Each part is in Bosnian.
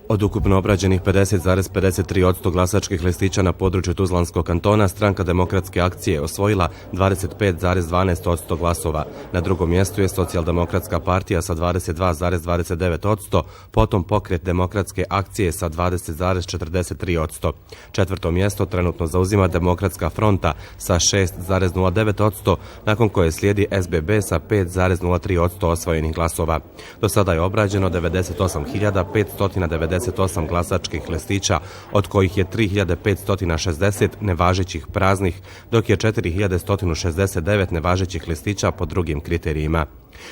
Od ukupno obrađenih 50,53% glasačkih listića na području Tuzlanskog kantona, Stranka demokratske akcije osvojila 25,12% glasova. Na drugom mjestu je Socijaldemokratska partija sa 22,29%, potom Pokret demokratske akcije sa 20,43%. Četvrto mjesto trenutno zauzima Demokratska fronta sa 6,09%, nakon koje slijedi SBB sa 5,03% osvojenih glasova. Do sada je obrađeno 98.598 glasačkih listića, od kojih je 3.560 nevažećih praznih, dok je 4.169 nevažećih listića po drugim kriterijima.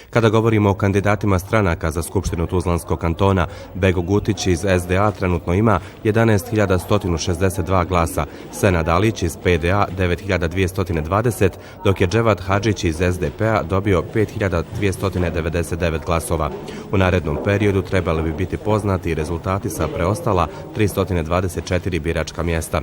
Kada govorimo o kandidatima stranaka za Skupštinu Tuzlanskog kantona, Bego Gutić iz SDA trenutno ima 11.162 glasa, Senad Alić iz PDA 9.220, dok je Dževad Hadžić iz SDP-a dobio 5.299 glasova. U narednom periodu trebali bi biti poznati rezultati sa preostala 324 biračka mjesta.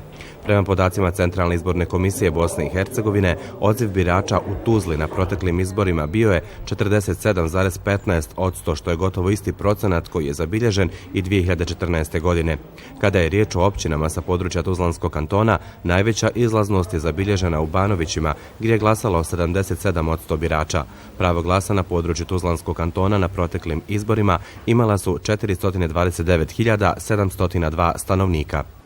Prema podacima Centralne izborne komisije Bosne i Hercegovine, odziv birača u Tuzli na proteklim izborima bio je 47,15%, što je gotovo isti procenat koji je zabilježen i 2014. godine. Kada je riječ o općinama sa područja Tuzlanskog kantona, najveća izlaznost je zabilježena u Banovićima, gdje je glasalo 77% birača. Pravo glasa na području Tuzlanskog kantona na proteklim izborima imala su 429.702 stanovnika.